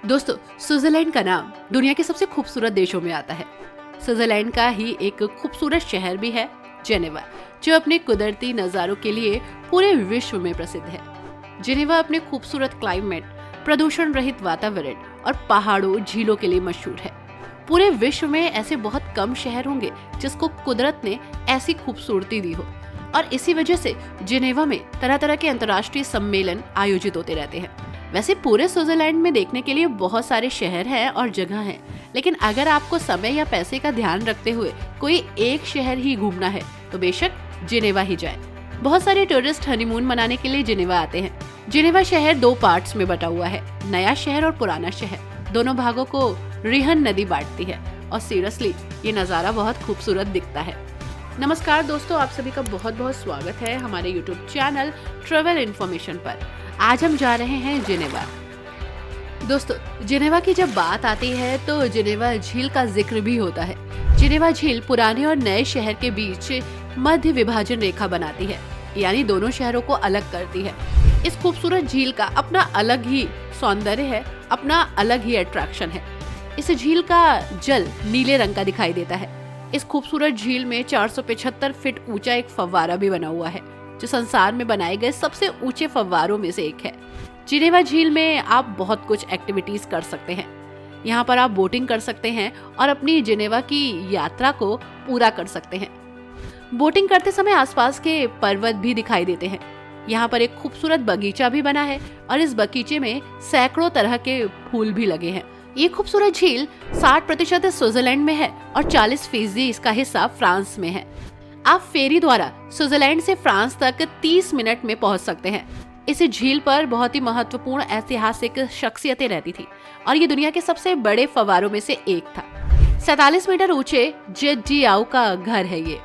दोस्तों, स्विट्जरलैंड का नाम दुनिया के सबसे खूबसूरत देशों में आता है। स्विट्जरलैंड का ही एक खूबसूरत शहर भी है जेनेवा, जो अपने कुदरती नज़ारों के लिए पूरे विश्व में प्रसिद्ध है। जेनेवा अपने खूबसूरत क्लाइमेट, प्रदूषण रहित वातावरण और पहाड़ों झीलों के लिए मशहूर है। पूरे विश्व में ऐसे बहुत कम शहर होंगे जिसको कुदरत ने ऐसी खूबसूरती दी हो, और इसी वजह से जेनेवा में तरह तरह के अंतर्राष्ट्रीय सम्मेलन आयोजित होते रहते हैं। वैसे पूरे स्विट्जरलैंड में देखने के लिए बहुत सारे शहर हैं और जगह हैं, लेकिन अगर आपको समय या पैसे का ध्यान रखते हुए कोई एक शहर ही घूमना है तो बेशक जेनेवा ही जाए। बहुत सारे टूरिस्ट हनीमून मनाने के लिए जेनेवा आते हैं। जेनेवा शहर 2 पार्ट्स में बटा हुआ है, नया शहर और पुराना शहर। दोनों भागों को रिहन नदी बांटती है और सीरियसली ये नज़ारा बहुत खूबसूरत दिखता है। नमस्कार दोस्तों, आप सभी का बहुत बहुत स्वागत है हमारे यूट्यूब चैनल ट्रेवल इन्फॉर्मेशन पर। आज हम जा रहे हैं जेनेवा। दोस्तों, जेनेवा की जब बात आती है तो जेनेवा झील का जिक्र भी होता है। जेनेवा झील पुराने और नए शहर के बीच मध्य विभाजन रेखा बनाती है, यानी दोनों शहरों को अलग करती है। इस खूबसूरत झील का अपना अलग ही सौंदर्य है, अपना अलग ही अट्रैक्शन है। इस झील का जल नीले रंग का दिखाई देता है। इस खूबसूरत झील में 475 फीट ऊंचा एक फव्वारा भी बना हुआ है, जो संसार में बनाए गए सबसे ऊंचे फव्वारों में से एक है। जेनेवा झील में आप बहुत कुछ एक्टिविटीज कर सकते हैं। यहाँ पर आप बोटिंग कर सकते हैं और अपनी जेनेवा की यात्रा को पूरा कर सकते हैं। बोटिंग करते समय आसपास के पर्वत भी दिखाई देते हैं। यहाँ पर एक खूबसूरत बगीचा भी बना है और इस बगीचे में सैकड़ों तरह के फूल भी लगे हैं। ये खूबसूरत झील 60% स्विट्जरलैंड में है और 40% इसका हिस्सा फ्रांस में है। आप फेरी द्वारा स्विट्जरलैंड से फ्रांस तक 30 मिनट में पहुंच सकते हैं। इस झील पर बहुत ही महत्वपूर्ण ऐतिहासिक शख्सियतें रहती थी और ये दुनिया के सबसे बड़े फव्वारों में से एक था। 47 मीटर ऊंचे जेजियाओ का घर है ये।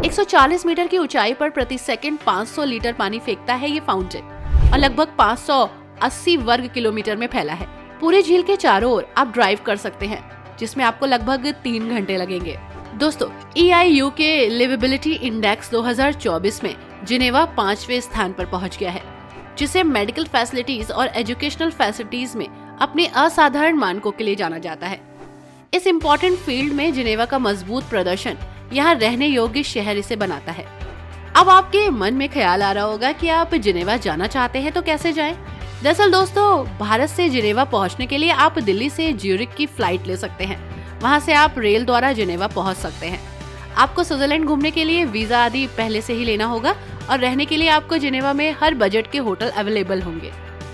140 मीटर की ऊंचाई पर प्रति सेकंड 500 लीटर पानी फेंकता है ये फाउंटेन और लगभग 580 वर्ग किलोमीटर में फैला है। पूरे झील के चारों ओर आप ड्राइव कर सकते हैं, जिसमें आपको लगभग 3 घंटे लगेंगे। दोस्तों, EIU के लिवेबिलिटी इंडेक्स 2024 में जेनेवा 5वें स्थान पर पहुंच गया है, जिसे मेडिकल फैसिलिटीज और एजुकेशनल फैसिलिटीज में अपने असाधारण मानकों के लिए जाना जाता है। इस इम्पोर्टेंट फील्ड में जेनेवा का मजबूत प्रदर्शन यहाँ रहने योग्य शहर इसे बनाता है। अब आपके मन में ख्याल आ रहा होगा कि आप जेनेवा जाना चाहते हैं तो कैसे जाएं? दरअसल दोस्तों, भारत से जेनेवा पहुंचने के लिए आप दिल्ली से ज्यूरिख की फ्लाइट ले सकते हैं। वहां से आप रेल द्वारा जेनेवा पहुंच सकते हैं। आपको स्विट्जरलैंड घूमने के लिए वीजा आदि पहले से ही लेना होगा और रहने के लिए आपको जेनेवा में हर बजट के होटल अवेलेबल होंगे।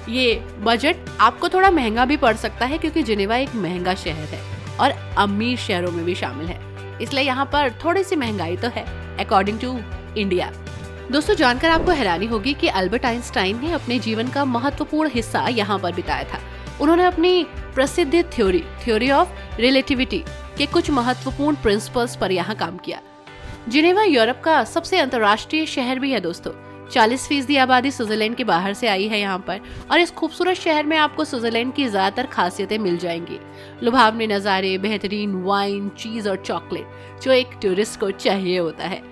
ये बजट आपको थोड़ा महंगा भी पड़ सकता है, क्योंकि जेनेवा एक महंगा शहर है और अमीर शहरों में भी शामिल है, इसलिए यहाँ पर थोड़ी सी महंगाई तो है अकॉर्डिंग टू इंडिया। दोस्तों, जानकर आपको हैरानी होगी कि अल्बर्ट आइंस्टाइन ने अपने जीवन का महत्वपूर्ण हिस्सा यहाँ पर बिताया था। उन्होंने अपनी प्रसिद्ध थ्योरी ऑफ रिलेटिविटी के कुछ महत्वपूर्ण प्रिंसिपल्स पर यहाँ काम किया। जेनेवा यूरोप का सबसे अंतर्राष्ट्रीय शहर भी है दोस्तों। 40% आबादी स्विट्जरलैंड के बाहर से आई है यहाँ पर, और इस खूबसूरत शहर में आपको स्विट्जरलैंड की ज्यादातर खासियतें मिल जाएंगी। लुभावने नज़ारे, बेहतरीन वाइन, चीज और चॉकलेट, जो एक टूरिस्ट को चाहिए होता है।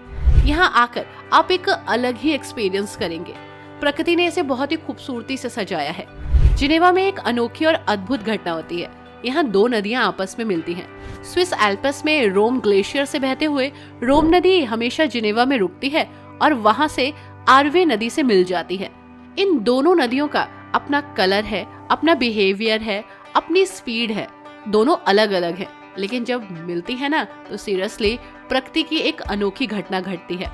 यहाँ आकर आप एक अलग ही एक्सपीरियंस करेंगे। प्रकृति ने इसे बहुत ही खूबसूरती से सजाया है। जेनेवा में एक अनोखी और अद्भुत घटना होती है। यहाँ 2 नदियाँ आपस में मिलती हैं। स्विस एल्प्स में रोम ग्लेशियर से बहते हुए रोम नदी हमेशा जेनेवा में रुकती है और वहाँ से आर्वे नदी से मिल जाती है। इन दोनों नदियों का अपना कलर है, अपना बिहेवियर है, अपनी स्पीड है। दोनों अलग अलग है, लेकिन जब मिलती है ना तो सीरियसली प्रकृति की एक अनोखी घटना घटती है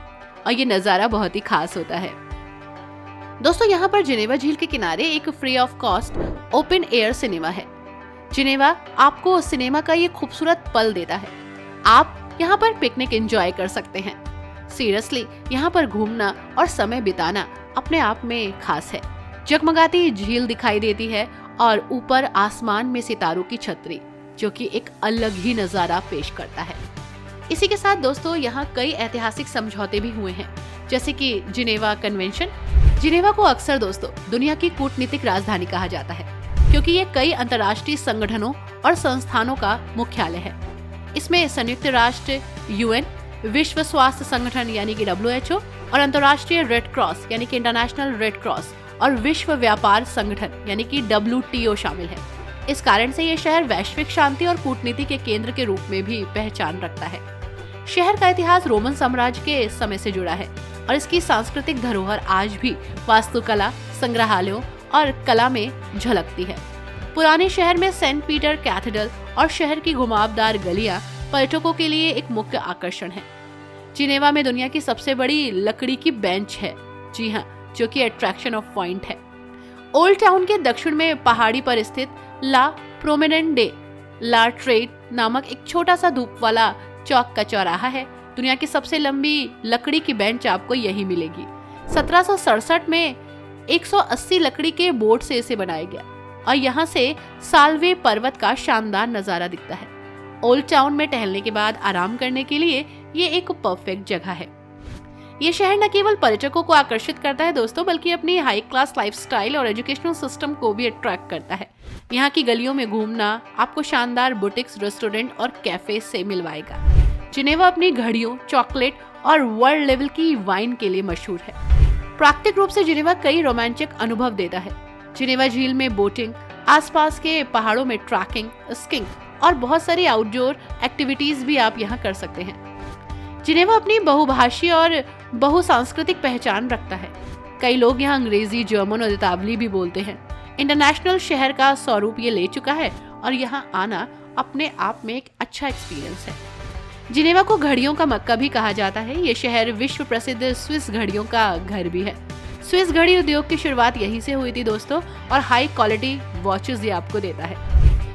और ये नज़ारा बहुत ही खास होता है। दोस्तों, यहाँ पर जेनेवा झील के किनारे एक free of cost open air cinema है। जेनेवा आपको सिनेमा का ये खूबसूरत पल देता है। आप यहाँ पर पिकनिक एंजॉय कर सकते हैं। सीरियसली यहाँ पर घूमना और समय बिताना अपने आप में खास है। जगमगाती झील दिखाई देती है और ऊपर आसमान में सितारों की छतरी, जो कि एक अलग ही नज़ारा पेश करता है। इसी के साथ दोस्तों, यहाँ कई ऐतिहासिक समझौते भी हुए हैं, जैसे कि जिनेवा कन्वेंशन। जिनेवा को अक्सर दोस्तों दुनिया की कूटनीतिक राजधानी कहा जाता है, क्योंकि ये कई अंतर्राष्ट्रीय संगठनों और संस्थानों का मुख्यालय है। इसमें संयुक्त राष्ट्र, UN, विश्व स्वास्थ्य संगठन यानी कि WHO और अंतर्राष्ट्रीय रेड क्रॉस यानी कि इंटरनेशनल रेड क्रॉस और विश्व व्यापार संगठन यानी कि WTO शामिल है। इस कारण से ये शहर वैश्विक शांति और कूटनीति के केंद्र के रूप में भी पहचान रखता है। शहर का इतिहास रोमन साम्राज्य के समय से जुड़ा है और इसकी सांस्कृतिक धरोहर आज भी वास्तुकला, संग्रहालयों और कला में झलकती है। पुराने शहर में सेंट पीटर कैथेड्रल और शहर की घुमावदार गलियां पर्यटकों के लिए एक मुख्य आकर्षण है। जिनेवा में दुनिया की सबसे बड़ी लकड़ी की बेंच है, जी हाँ, जो कि अट्रैक्शन ऑफ पॉइंट है। ओल्ड टाउन के दक्षिण में पहाड़ी पर स्थित ला प्रोमेनेंट डे ला ट्रेड नामक एक छोटा सा धूप वाला चौक का चौराहा है। दुनिया की सबसे लंबी लकड़ी की बेंच आपको यही मिलेगी। 1767 में 180 लकड़ी के बोर्ड से इसे बनाया गया और यहाँ से साल्वे पर्वत का शानदार नजारा दिखता है। ओल्ड टाउन में टहलने के बाद आराम करने के लिए ये एक परफेक्ट जगह है। ये शहर न केवल पर्यटकों को आकर्षित करता है दोस्तों, बल्कि अपनी हाई क्लास लाइफस्टाइल और एजुकेशनल सिस्टम को भी अट्रैक्ट करता है। यहाँ की गलियों में घूमना आपको शानदार बुटीक्स, रेस्टोरेंट और कैफे से मिलवाएगा। जिनेवा अपनी घड़ियों, चॉकलेट और वर्ल्ड लेवल की वाइन के लिए मशहूर है। प्राकृतिक रूप से जिनेवा कई रोमांचक अनुभव देता है। जिनेवा झील में बोटिंग, आसपास के पहाड़ों में ट्रैकिंग, स्कीइंग और बहुत सारी आउटडोर एक्टिविटीज भी आप यहाँ कर सकते हैं। जिनेवा अपनी बहुभाषी और बहुसांस्कृतिक पहचान रखता है। कई लोग यहाँ अंग्रेजी, जर्मन और इतालवी भी बोलते हैं। इंटरनेशनल शहर का स्वरूप ये ले चुका है और यहाँ आना अपने आप में एक अच्छा एक्सपीरियंस है। जिनेवा को घड़ियों का मक्का भी कहा जाता है। ये शहर विश्व प्रसिद्ध स्विस घड़ियों का घर भी है। स्विस घड़ी उद्योग की शुरुआत यहीं से हुई थी दोस्तों, और हाई क्वालिटी वॉचेस ये आपको देता है।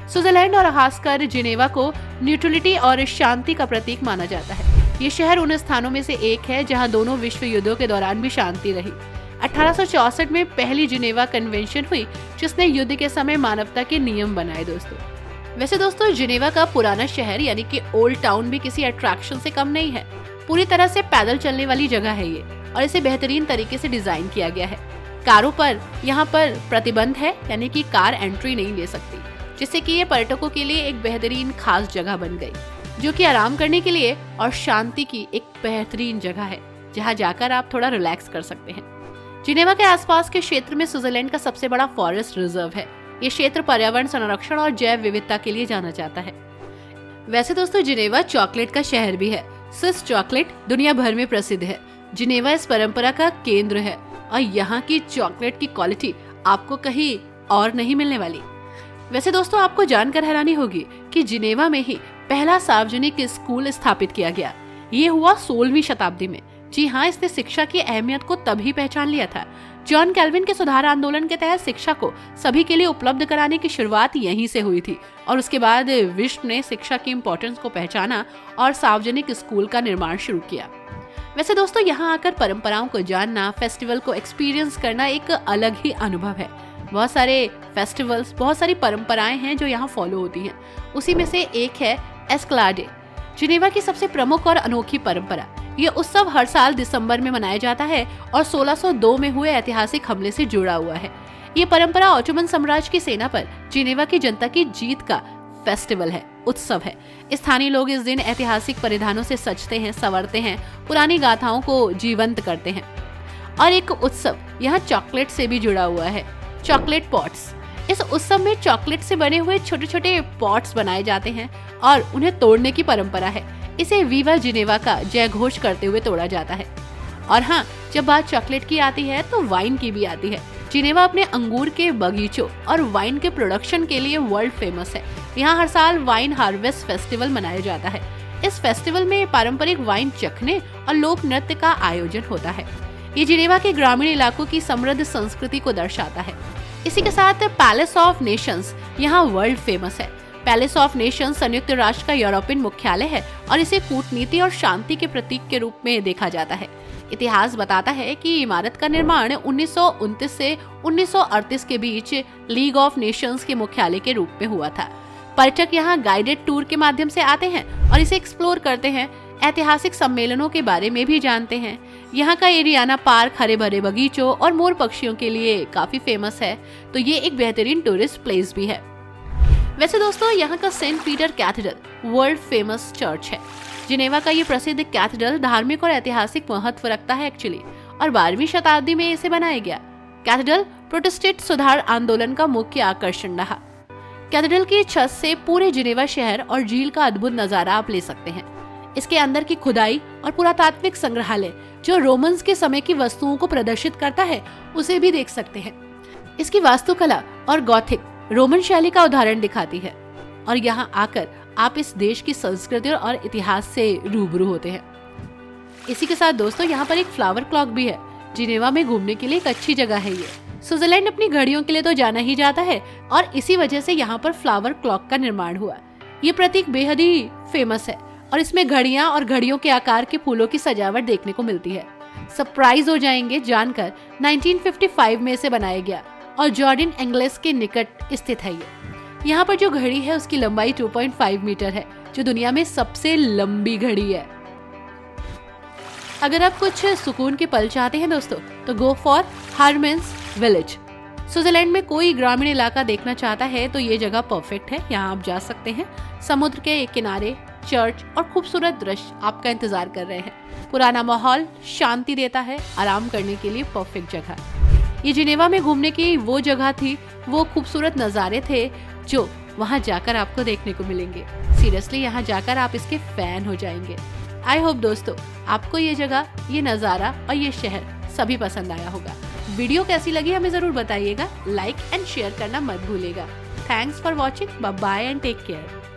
स्विट्जरलैंड और खासकर जिनेवा को न्यूट्रलिटी और शांति का प्रतीक माना जाता है। ये शहर उन स्थानों में से एक है जहां दोनों विश्व युद्धों के दौरान भी शांति रही। 1864 में पहली जिनेवा कन्वेंशन हुई, जिसने युद्ध के समय मानवता के नियम बनाए दोस्तों। वैसे दोस्तों, जिनेवा का पुराना शहर यानी कि ओल्ड टाउन भी किसी अट्रैक्शन से कम नहीं है। पूरी तरह से पैदल चलने वाली जगह है ये, और इसे बेहतरीन तरीके से डिजाइन किया गया है। कारों पर यहाँ पर प्रतिबंध है, यानी कि कार एंट्री नहीं ले सकती, जिससे कि ये पर्यटकों के लिए एक बेहतरीन खास जगह बन गई, जो कि आराम करने के लिए और शांति की एक बेहतरीन जगह है, जहाँ जाकर आप थोड़ा रिलैक्स कर सकते हैं। जिनेवा के आसपास के क्षेत्र में स्विट्जरलैंड का सबसे बड़ा फॉरेस्ट रिजर्व है। ये क्षेत्र पर्यावरण संरक्षण और जैव विविधता के लिए जाना जाता है। वैसे दोस्तों, जिनेवा चॉकलेट का शहर भी है। स्विस चॉकलेट दुनिया भर में प्रसिद्ध है। जिनेवा इस परंपरा का केंद्र है और यहाँ की चॉकलेट की क्वालिटी आपको कहीं और नहीं मिलने वाली। वैसे दोस्तों, आपको जानकर हैरानी होगी कि जिनेवा में ही पहला सार्वजनिक स्कूल स्थापित किया गया। ये हुआ 16वीं शताब्दी में। जी हाँ, इसने शिक्षा की अहमियत को तभी पहचान लिया था। जॉन कैल्विन के सुधार आंदोलन के तहत शिक्षा को सभी के लिए उपलब्ध कराने की शुरुआत यहीं से हुई थी, और उसके बाद विश्व ने शिक्षा की इम्पोर्टेंस को पहचाना और सार्वजनिक स्कूल का निर्माण शुरू किया। वैसे दोस्तों, यहाँ आकर परंपराओं को जानना, फेस्टिवल को एक्सपीरियंस करना एक अलग ही अनुभव है। बहुत सारे फेस्टिवल्स, बहुत सारी परंपराएं हैं जो यहाँ फॉलो होती हैं। उसी में से एक है एस्क्लाडे, जिनेवा की सबसे प्रमुख और अनोखी परंपरा। ये उत्सव हर साल दिसंबर में मनाया जाता है और 1602 में हुए ऐतिहासिक हमले से जुड़ा हुआ है। ये परंपरा ऑटोमन साम्राज्य की सेना पर जिनेवा की जनता की जीत का फेस्टिवल है, उत्सव है। स्थानीय लोग इस दिन ऐतिहासिक परिधानों से सजते हैं, संवरते हैं, पुरानी गाथाओं को जीवंत करते हैं। और एक उत्सव यहाँ चॉकलेट से भी जुड़ा हुआ है, चॉकलेट पॉट्स। इस उत्सव में चॉकलेट से बने हुए छोटे छोटे पॉट्स बनाए जाते हैं और उन्हें तोड़ने की परंपरा है। इसे वीवा जिनेवा का जय घोष करते हुए तोड़ा जाता है। और हाँ, जब बात चॉकलेट की आती है तो वाइन की भी आती है। जिनेवा अपने अंगूर के बगीचों और वाइन के प्रोडक्शन के लिए वर्ल्ड फेमस है। यहाँ हर साल वाइन हार्वेस्ट फेस्टिवल मनाया जाता है। इस फेस्टिवल में पारंपरिक वाइन चखने और लोक नृत्य का आयोजन होता है। ये जिनेवा के ग्रामीण इलाकों की समृद्ध संस्कृति को दर्शाता है। इसी के साथ पैलेस ऑफ नेशंस यहाँ वर्ल्ड फेमस है। पैलेस ऑफ नेशंस संयुक्त राष्ट्र का यूरोपियन मुख्यालय है और इसे कूटनीति और शांति के प्रतीक के रूप में देखा जाता है। इतिहास बताता है कि इमारत का निर्माण 1929 से 1938 के बीच लीग ऑफ नेशंस के मुख्यालय के रूप में हुआ था। पर्यटक यहाँ गाइडेड टूर के माध्यम से आते हैं और इसे एक्सप्लोर करते हैं, ऐतिहासिक सम्मेलनों के बारे में भी जानते हैं। यहाँ का एरियाना पार्क हरे भरे बगीचों और मोर पक्षियों के लिए काफी फेमस है, तो ये एक बेहतरीन टूरिस्ट प्लेस भी है। वैसे दोस्तों, यहाँ का Saint Peter Cathedral world famous church है। जिनेवा का ये प्रसिद्ध कैथेड्रल धार्मिक और ऐतिहासिक महत्व रखता है एक्चुअली, और 12वीं शताब्दी में इसे बनाया गया। कैथेड्रल प्रोटेस्टेंट सुधार आंदोलन का मुख्य आकर्षण रहा। कैथेड्रल की छत से पूरे जिनेवा शहर और झील का अद्भुत नजारा आप ले सकते हैं। इसके अंदर की खुदाई और पुरातात्विक संग्रहालय जो रोमन्स के समय की वस्तुओं को प्रदर्शित करता है, उसे भी देख सकते हैं। इसकी वास्तुकला और गॉथिक रोमन शैली का उदाहरण दिखाती है और यहाँ आकर आप इस देश की संस्कृति और इतिहास से रूबरू होते हैं। इसी के साथ दोस्तों यहाँ पर एक फ्लावर क्लॉक भी है। जिनेवा में घूमने के लिए एक अच्छी जगह है ये। स्विट्जरलैंड अपनी घड़ियों के लिए तो जाना ही जाता है और इसी वजह से यहाँ पर फ्लावर क्लॉक का निर्माण हुआ। ये प्रतीक बेहद ही फेमस है और इसमें घड़ियां और घड़ियों के आकार के फूलों की सजावट देखने को मिलती है। सरप्राइज हो जाएंगे जानकर 1955 में इसे बनाया गया और जॉर्डन एंग्लेस के निकट स्थित है ये। यहाँ पर जो घड़ी है उसकी लंबाई 2.5 मीटर है, जो दुनिया में सबसे लंबी घड़ी है। अगर आप कुछ सुकून के पल चाहते हैं दोस्तों, तो गो फॉर हार्मेंस विलेज। स्विट्जरलैंड में कोई ग्रामीण इलाका देखना चाहता है तो ये जगह परफेक्ट है। यहाँ आप जा सकते हैं। समुद्र के एक किनारे चर्च और खूबसूरत दृश्य आपका इंतजार कर रहे हैं। पुराना माहौल शांति देता है, आराम करने के लिए परफेक्ट जगह। ये जिनेवा में घूमने की वो जगह थी, वो खूबसूरत नज़ारे थे जो वहाँ जाकर आपको देखने को मिलेंगे। सीरियसली यहाँ जाकर आप इसके फैन हो जाएंगे। आई होप दोस्तों आपको ये जगह, ये नज़ारा और ये शहर सभी पसंद आया होगा। वीडियो कैसी लगी हमें जरूर बताइएगा। लाइक एंड शेयर करना मत भूलिएगा। Thanks for watching. Bye bye and take care.